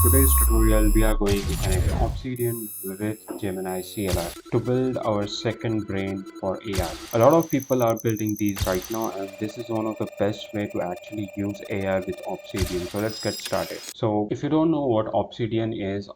today's tutorial we are going to connect Obsidian with Gemini CLI to build our second brain for AI. A lot of people are building these right now, and this is one of the best way to actually use AI with Obsidian. So let's get started. So if you don't know what Obsidian is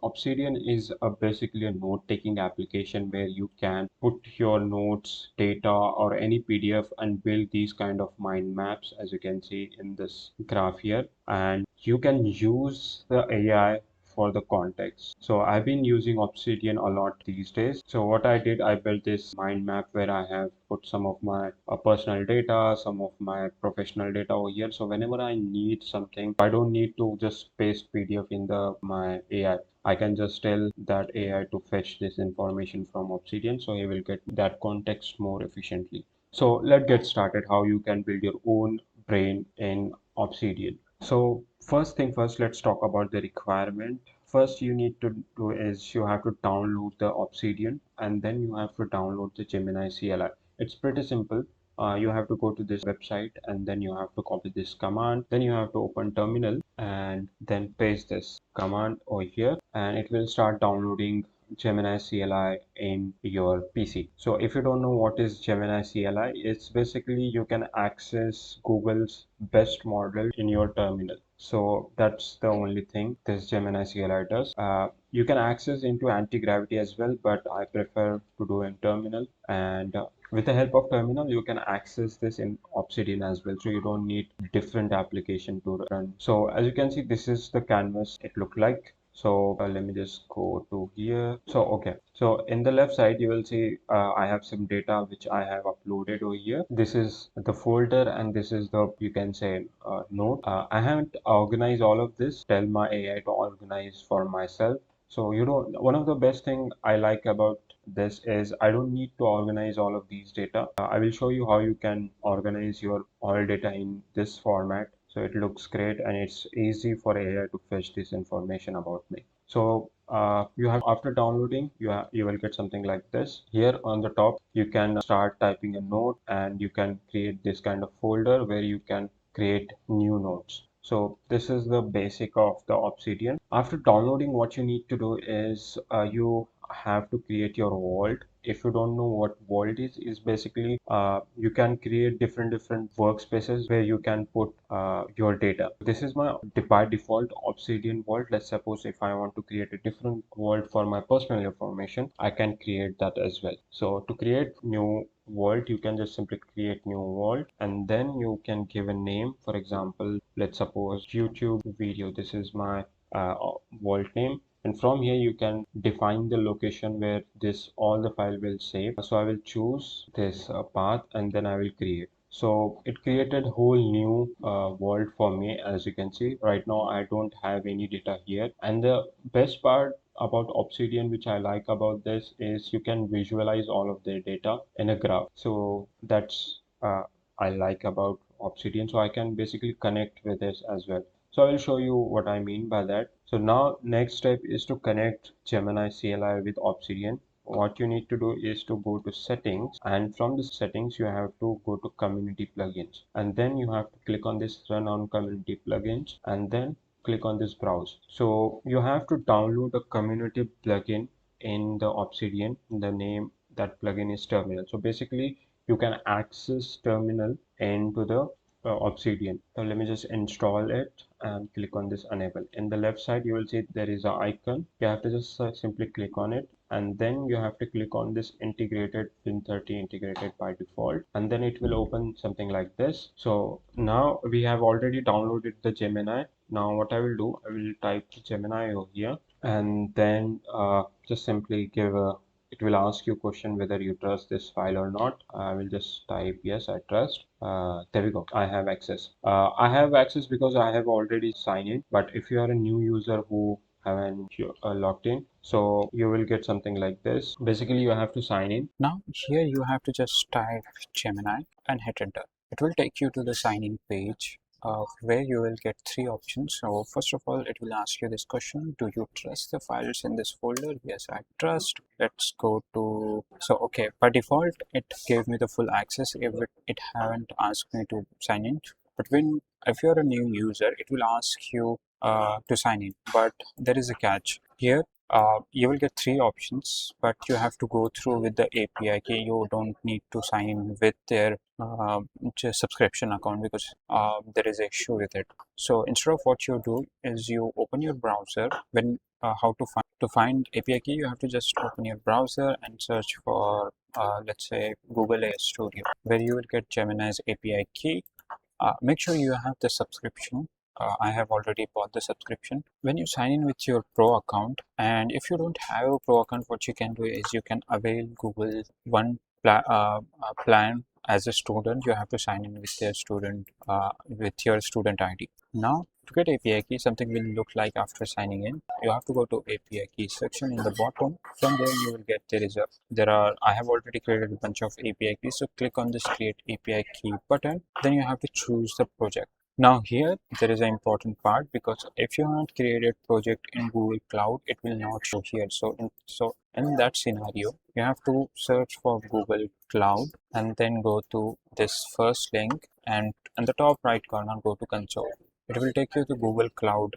basically a note-taking application where you can put your notes, data, or any PDF and build these kind of mind maps, as you can see in this graph here. And you can use the AI for the context. So I've been using Obsidian a lot these days. So what I did, I built this mind map where I have put some of my personal data, some of my professional data over here. So whenever I need something, I don't need to just paste PDF in the my AI. I can just tell that AI to fetch this information from Obsidian, so he will get that context more efficiently. So let's get started how you can build your own brain in Obsidian. So first thing first, let's talk about the requirement. First you need to do is you have to download the Obsidian, and then you have to download the Gemini CLI. It's pretty simple. You have to go to this website, and then you have to copy this command. Then you have to open terminal and then paste this command over here, and it will start downloading Gemini CLI in your PC. So if you don't know what is Gemini CLI, it's basically you can access Google's best model in your terminal. So that's the only thing this Gemini CLI does. You can access into anti-gravity as well, but I prefer to do in terminal. And with the help of terminal, you can access this in Obsidian as well. So you don't need different application to run. So as you can see, this is the canvas it look like. So let me just go to here. So okay, so in the left side you will see I have some data which I have uploaded over here. This is the folder, and this is the, you can say, node. I haven't organized all of this. Tell my AI to organize for myself. So you don't, one of the best thing I like about this is I don't need to organize all of these data. I will show you how you can organize your all data in this format. So it looks great, and it's easy for AI to fetch this information about me. So you have, after downloading, you will get something like this. Here on the top, you can start typing a note, and you can create this kind of folder where you can create new notes. So this is the basic of the Obsidian. After downloading, what you need to do is you have to create your vault. If you don't know what vault is basically you can create different workspaces where you can put your data. This is my by default Obsidian vault. Let's suppose if I want to create a different vault for my personal information, I can create that as well. So to create new vault, you can just simply create new vault, and then you can give a name. For example, let's suppose YouTube video. This is my vault name, and from here you can define the location where this all the file will save. So I will choose this path, and then I will create. So it created whole new world for me. As you can see right now, I don't have any data here. And the best part about Obsidian, which I like about this, is you can visualize all of the data in a graph. So that's I like about Obsidian. So I can basically connect with this as well. So I will show you what I mean by that. So now next step is to connect Gemini CLI with Obsidian. What you need to do is to go to settings, and from the settings you have to go to community plugins, and then you have to click on this run on community plugins, and then click on this browse. So you have to download a community plugin in the Obsidian. The name that plugin is terminal. So basically you can access terminal into the Obsidian. So let me just install it and click on this enable. In the left side you will see there is an icon. You have to just simply click on it, and then you have to click on this integrated Win30 integrated by default, and then it will open something like this. So now we have already downloaded the Gemini. Now what I will do, I will type Gemini over here, and then just simply give a, it will ask you a question whether you trust this file or not. I will just type yes, I trust. There we go. I have access. I have access because I have already signed in. But if you are a new user who haven't logged in, so you will get something like this. Basically, you have to sign in. Now here you have to just type Gemini and hit enter. It will take you to the sign in page where you will get three options. So first of all, it will ask you this question: do you trust the files in this folder? Yes, I trust. Let's go to, so okay, by default it gave me the full access if it haven't asked me to sign in. But when, if you're a new user, it will ask you to sign in. But there is a catch here. You will get three options, but you have to go through with the API key. You don't need to sign in with their just subscription account because there is an issue with it. So instead of what you do is you open your browser. When how to find API key, you have to just open your browser and search for let's say Google AI Studio, where you will get Gemini's API key. Make sure you have the subscription. I have already bought the subscription. When you sign in with your Pro account, and if you don't have a Pro account, what you can do is you can avail Google One plan as a student. You have to sign in with their student with your student ID. Now, to get API key, something will look like after signing in. You have to go to API key section in the bottom. From there, you will get I have already created a bunch of API keys. So click on this create API key button. Then you have to choose the project. Now here there is an important part, because if you haven't created project in Google Cloud, it will not show here. So in that scenario, you have to search for Google Cloud and then go to this first link, and in the top right corner go to console. It will take you to Google Cloud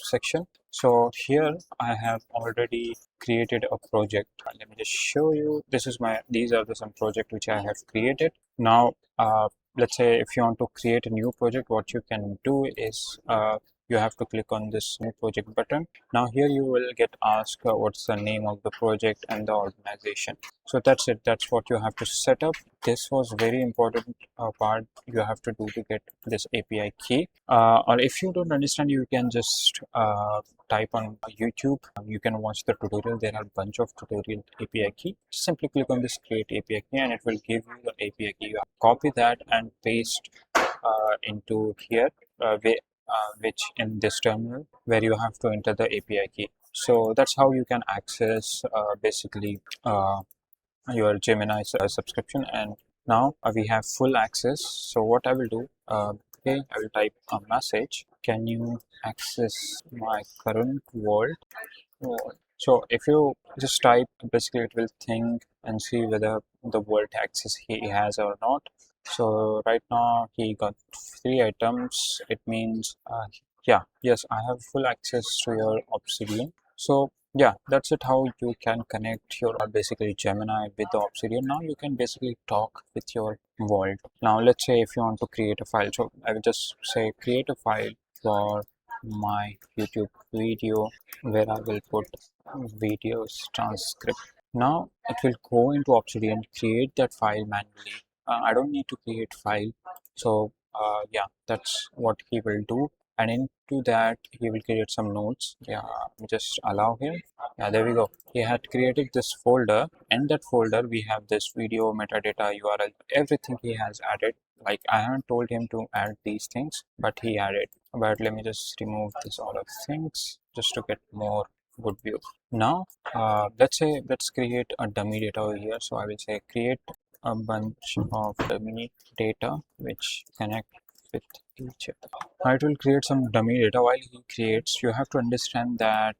section. So here I have already created a project. Let me just show you. These are some project which I have created. Now let's say if you want to create a new project, what you can do is you have to click on this new project button. Now here you will get asked what's the name of the project and the organization. So that's it. That's what you have to set up. This was very important part you have to do to get this API key. Or if you don't understand, you can just type on YouTube. You can watch the tutorial. There are a bunch of tutorial API key. Simply click on this create API key and it will give you the API key. You copy that and paste into here, which in this terminal where you have to enter the API key. So that's how you can access basically your Gemini subscription. And now we have full access. So what I will do, okay, I will type a message. Can you access my current vault? So if you just type, basically it will think and see whether the vault access he has or not. So right now he got 3 items. It means yeah, yes, I have full access to your Obsidian. So yeah, that's it, how you can connect your basically Gemini with the Obsidian. Now you can basically talk with your vault. Now let's say if you want to create a file, so I will just say create a file for my YouTube video where I will put videos transcript. Now it will go into Obsidian, create that file manually. I don't need to create file. So yeah, that's what he will do. And into that he will create some notes. Yeah, just allow him. Yeah, there we go. He had created this folder. In that folder we have this video, metadata, URL, everything he has added. Like I haven't told him to add these things, but he added. But let me just remove this all of things just to get more good view. Now let's create a dummy data over here. So I will say create a bunch of dummy data which connect with each other. Now it will create some dummy data. While he creates, you have to understand that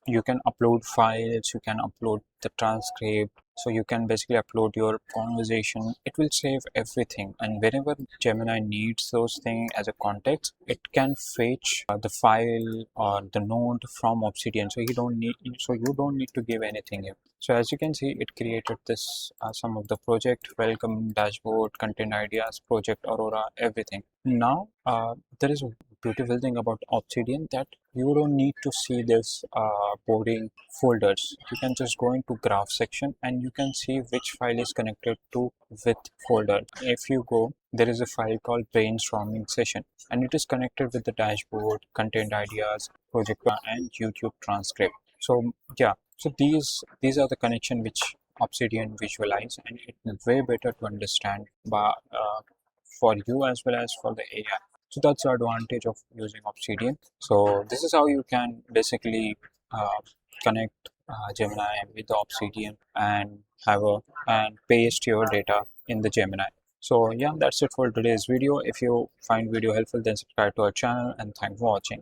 you can upload files, you can upload the transcript, so you can basically upload your conversation. It will save everything, and whenever Gemini needs those things as a context, it can fetch the file or the node from Obsidian. So you don't need to give anything here. So as you can see, it created this some of the project, welcome dashboard, content ideas, project Aurora, everything. Now there is a beautiful thing about Obsidian, that you don't need to see this boarding folders. You can just go into graph section and you can see which file is connected to with folder. If you go, there is a file called brainstorming session, and it is connected with the dashboard, content ideas, project, and YouTube transcript. So yeah, so these are the connection which Obsidian visualize, and it is way better to understand for you as well as for the AI. So that's the advantage of using Obsidian. So this is how you can basically connect Gemini with the Obsidian and paste your data in the Gemini. So yeah, that's it for today's video. If you find video helpful, then subscribe to our channel, and thanks for watching.